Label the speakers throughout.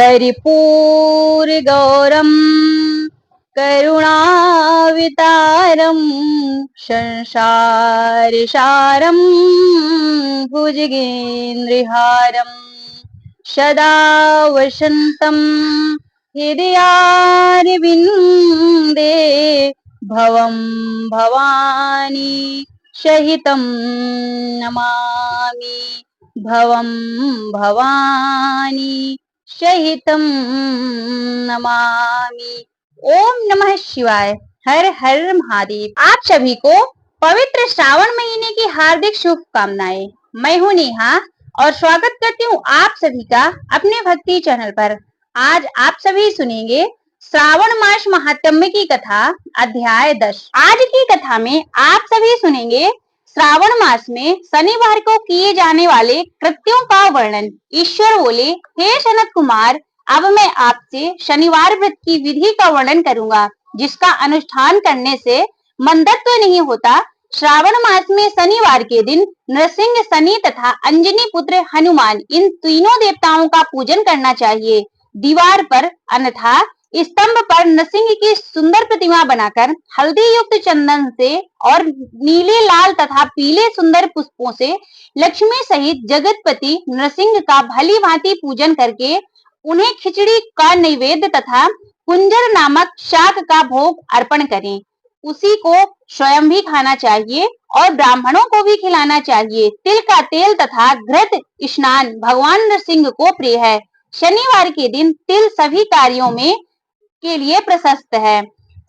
Speaker 1: कर्पूरगौरं करुणावतारं संसारसारं भुजगेन्द्रहारं सदा वसन्तं हृदयारविन्दे भवं भवानी सहितं नमामि भवं भवानी सहितं नमामि। ओम नमः शिवाय। हर हर महादेव। आप सभी को पवित्र श्रावण महीने की हार्दिक शुभकामनाएं। मैं हूं नेहा और स्वागत करती हूं आप सभी का अपने भक्ति चैनल पर। आज आप सभी सुनेंगे श्रावण मास महात्म्य की कथा, अध्याय 10। आज की कथा में आप सभी सुनेंगे श्रावण मास में शनिवार को किए जाने वाले कृत्यों का वर्णन। ईश्वर बोले, हे सनत कुमार, अब मैं आपसे शनिवार व्रत की विधि का वर्णन करूंगा, जिसका अनुष्ठान करने से मंदत्व नहीं होता। श्रावण मास में शनिवार के दिन नृसिंह, शनि तथा अंजनी पुत्र हनुमान, इन तीनों देवताओं का पूजन करना चाहिए। दीवार पर अन्यथा स्तंभ पर नृसिंह की सुंदर प्रतिमा बनाकर हल्दी युक्त चंदन से और नीले, लाल तथा पीले सुंदर पुष्पों से लक्ष्मी सहित जगतपति नृसिंह का भली भांति पूजन करके उन्हें खिचड़ी का नैवेद्य तथा कुंजर नामक शाक का भोग अर्पण करें। उसी को स्वयं भी खाना चाहिए और ब्राह्मणों को भी खिलाना चाहिए। तिल का तेल तथा घृत स्नान भगवान नृसिंह को प्रिय है। शनिवार के दिन तिल सभी कार्यों में के लिए प्रशस्त है।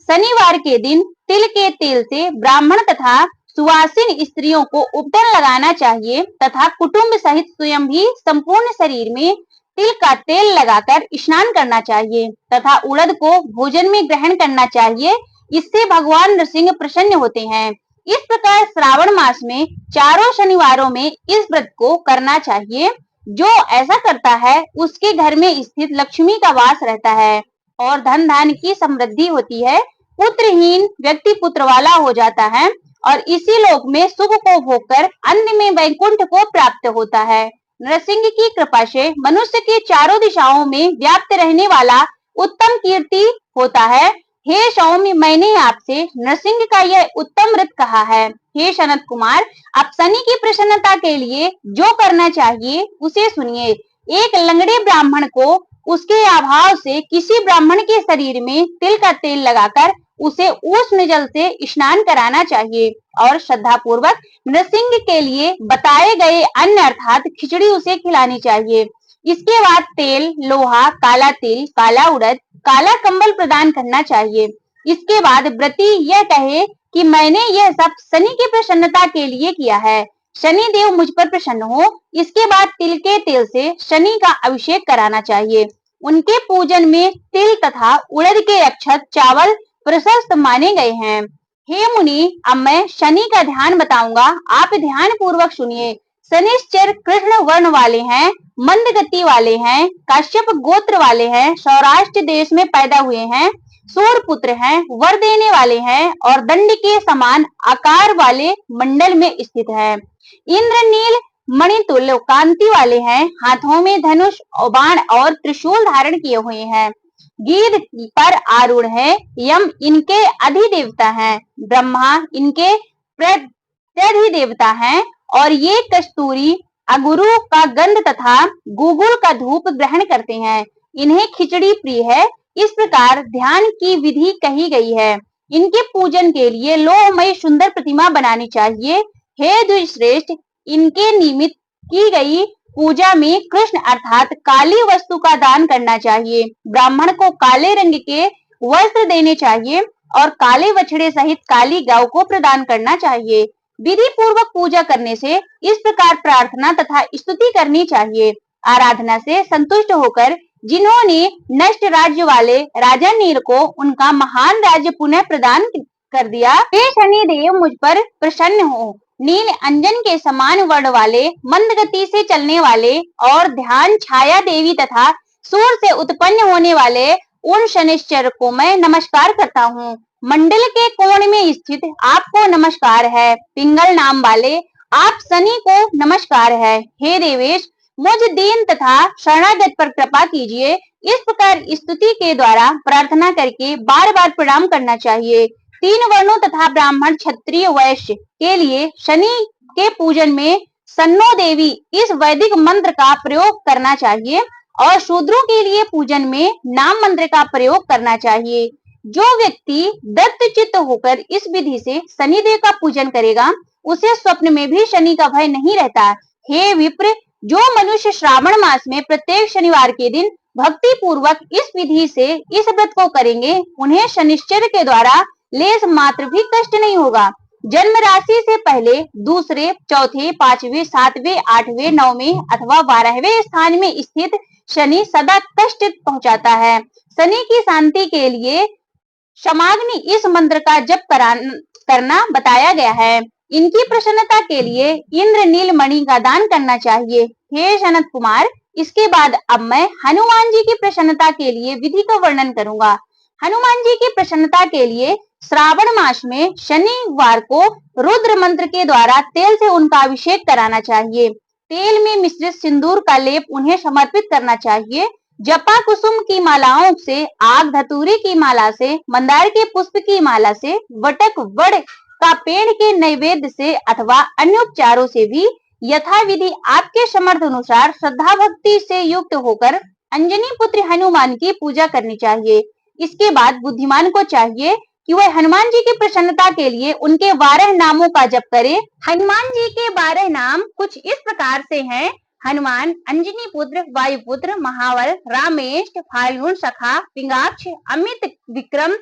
Speaker 1: शनिवार के दिन तिल के तेल से ब्राह्मण तथा सुवासिन स्त्रियों को उपटन लगाना चाहिए तथा कुटुंब सहित स्वयं भी संपूर्ण शरीर में तिल का तेल लगाकर स्नान करना चाहिए तथा उड़द को भोजन में ग्रहण करना चाहिए। इससे भगवान नृसिंह प्रसन्न होते हैं। इस प्रकार श्रावण मास में चारों शनिवारों में इस व्रत को करना चाहिए। जो ऐसा करता है उसके घर में स्थित लक्ष्मी का वास रहता है और धन धान्य की समृद्धि होती है। पुत्रहीन व्यक्ति पुत्र वाला हो जाता है और इसी लोक में सुख को भोगकर अंत में वैकुंठ को प्राप्त होता है। नृसिंह की कृपा से मनुष्य के चारों दिशाओं में व्याप्त रहने वाला उत्तम कीर्ति होता है। हे सौम्य, मैंने आपसे नृसिंह का यह उत्तम व्रत कहा है। हे सनत कुमार, आप शनि की प्रसन्नता के लिए जो करना चाहिए उसे सुनिए। एक लंगड़े ब्राह्मण को उसके अभाव से किसी ब्राह्मण के शरीर में तिल का तेल लगाकर उसे उष्ण जल से स्नान कराना चाहिए और श्रद्धा पूर्वक नृसिंह के लिए बताए गए अन्न अर्थात खिचड़ी उसे खिलानी चाहिए। इसके बाद तेल, लोहा, काला तिल, काला उड़द, काला कंबल प्रदान करना चाहिए। इसके बाद व्रती यह कहे कि मैंने यह सब शनि की प्रसन्नता के लिए किया है, शनि देव मुझ पर प्रसन्न हो। इसके बाद तिल के तेल से शनि का अभिषेक कराना चाहिए। उनके पूजन में तिल तथा उड़द के अक्षत, चावल प्रशस्त माने गए हैं। हे मुनि, अब मैं शनि का ध्यान बताऊंगा, आप ध्यान पूर्वक सुनिए। शनिश्चर कृष्ण वर्ण वाले हैं, मंद गति वाले हैं, काश्यप गोत्र वाले हैं, सौराष्ट्र देश में पैदा हुए हैं, सूर पुत्र हैं, वर देने वाले हैं और दंड के समान आकार वाले मंडल में स्थित है। इंद्रनील मणितुल्य कांति वाले हैं, हाथों में धनुष, बाण और त्रिशूल धारण किए हुए हैं, गिद्ध पर आरूढ़ है, यम इनके अधिदेवता हैं, ब्रह्मा इनके प्रत्यधिदेवता हैं और ये कस्तूरी, अगुरु का गंध तथा गुगुल का धूप ग्रहण करते हैं। इन्हें खिचड़ी प्रिय है। इस प्रकार ध्यान की विधि कही गई है। इनके पूजन के लिए लोहमयी सुंदर प्रतिमा बनानी चाहिए। हे द्विश्रेष्ठ, इनके निमित्त की गई पूजा में कृष्ण अर्थात काली वस्तु का दान करना चाहिए। ब्राह्मण को काले रंग के वस्त्र देने चाहिए और काले बछड़े सहित काली गाय को प्रदान करना चाहिए। विधि पूर्वक पूजा करने से इस प्रकार प्रार्थना तथा स्तुति करनी चाहिए। आराधना से संतुष्ट होकर जिन्होंने नष्ट राज्य वाले राजा नील को उनका महान राज्य पुनः प्रदान कर दिया, हे शनि देव मुझ पर प्रसन्न हो। नील अंजन के समान वर्ण वाले, मंद गति से चलने वाले और ध्यान छाया देवी तथा सूर्य से उत्पन्न होने वाले उन शनिश्चर को मैं नमस्कार करता हूँ। मंडल के कोण में स्थित आपको नमस्कार है। पिंगल नाम वाले आप शनि को नमस्कार है। हे देवेश, मुझ दीन तथा शरणागत पर कृपा कीजिए। इस प्रकार स्तुति के द्वारा प्रार्थना करके बार बार प्रणाम करना चाहिए। 3 वर्णों तथा ब्राह्मण, क्षत्रिय, वैश्य के लिए शनि के पूजन में सन्नो देवी इस वैदिक मंत्र का प्रयोग करना चाहिए और शूद्रों के लिए पूजन में नाम मंत्र का प्रयोग करना चाहिए। जो व्यक्ति दत्तचित्त होकर इस विधि से शनिदेव का पूजन करेगा, उसे स्वप्न में भी शनि का भय नहीं रहता। हे विप्र, जो मनुष्य श्रावण मास में प्रत्येक शनिवार के दिन भक्ति पूर्वक इस विधि से इस व्रत को करेंगे, उन्हें शनिश्चर के द्वारा लेस मात्र भी कष्ट नहीं होगा। जन्म राशि से पहले दूसरे, चौथे, 5वें, 7वें, 8वें, 9वें अथवा 12वें स्थान में स्थित शनि सदा कष्ट पहुंचाता है। शनि की शांति के लिए शमाग्नि इस मंत्र का जप करना बताया गया है। इनकी प्रसन्नता के लिए इंद्र नील मणि का दान करना चाहिए। हे सनत कुमार, इसके बाद अब मैं हनुमान जी की प्रसन्नता के लिए विधि का वर्णन करूंगा। हनुमान जी की प्रसन्नता के लिए श्रावण मास में शनिवार को रुद्र मंत्र के द्वारा तेल से उनका अभिषेक कराना चाहिए। तेल में मिश्रित सिंदूर का लेप उन्हें समर्पित करना चाहिए। जपा कुसुम की मालाओं से, आग धतूरी की माला से, मंदार के पुष्प की माला से, वटक वड का पेड़ के नैवेद्य से अथवा अन्य उपचारों से भी यथाविधि आपके समर्थ अनुसार श्रद्धा भक्ति से युक्त होकर अंजनी पुत्र हनुमान की पूजा करनी चाहिए। इसके बाद बुद्धिमान को चाहिए कि वह हनुमान जी की प्रसन्नता के लिए उनके 12 नामों का जप करे। हनुमान जी के 12 नाम कुछ इस प्रकार से हैं: हनुमान, अंजनी पुत्र, वायुपुत्र, महाबल, रामेश, फाल्गुन, सखा, पिंगाक्ष, अमित विक्रम,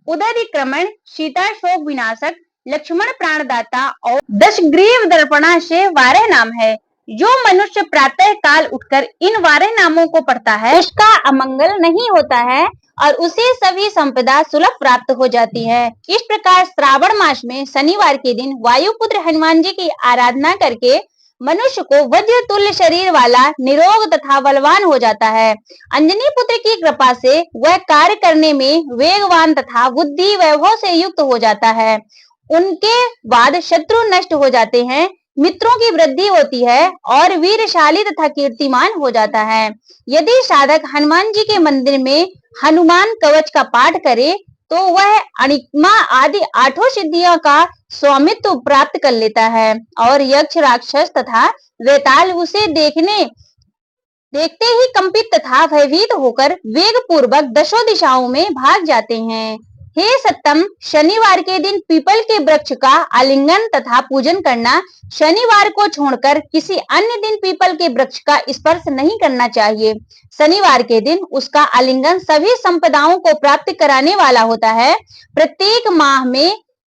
Speaker 1: उदरिक्रमण, सीता शोक विनाशक, लक्ष्मण प्राणदाता और दशग्रीव दर्पणा से 12 नाम है। जो मनुष्य प्रातः काल उठकर इन 12 नामों को पढ़ता है, उसका अमंगल नहीं होता है और उसे सभी संपदा सुलभ प्राप्त हो जाती है। इस प्रकार श्रावण मास में शनिवार के दिन वायुपुत्र हनुमान जी की आराधना करके मनुष्य को वज्र तुल्य शरीर वाला, निरोग तथा बलवान हो जाता है। अंजनी पुत्र की कृपा से वह कार्य करने में वेगवान तथा बुद्धि वैभव से युक्त हो जाता है। उनके बाद शत्रु नष्ट हो जाते हैं, मित्रों की वृद्धि होती है और वीरशाली तथा कीर्तिमान हो जाता है। यदि साधक हनुमान जी के मंदिर में हनुमान कवच का पाठ करे तो वह अणिमा आदि 8 सिद्धियों का स्वामित्व प्राप्त कर लेता है और यक्ष, राक्षस तथा वेताल उसे देखते ही कंपित तथा भयभीत होकर वेग पूर्वक 10 दिशाओं में भाग जाते हैं। हे सत्तम, शनिवार के दिन पीपल के वृक्ष का आलिंगन तथा पूजन करना, शनिवार को छोड़कर किसी अन्य दिन पीपल के वृक्ष का स्पर्श नहीं करना चाहिए। शनिवार के दिन उसका आलिंगन सभी संपदाओं को प्राप्त कराने वाला होता है। प्रत्येक माह में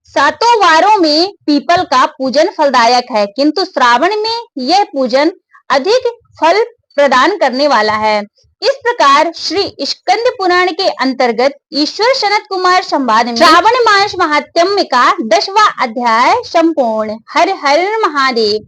Speaker 1: 7 वारों में पीपल का पूजन फलदायक है, किंतु श्रावण में यह पूजन अधिक फल प्रदान करने वाला है। इस प्रकार श्री स्कंद पुराण के अंतर्गत ईश्वर सनत कुमार संवाद में श्रावण मास महात्म्य का 10वां अध्याय संपूर्ण। हर हर महादेव।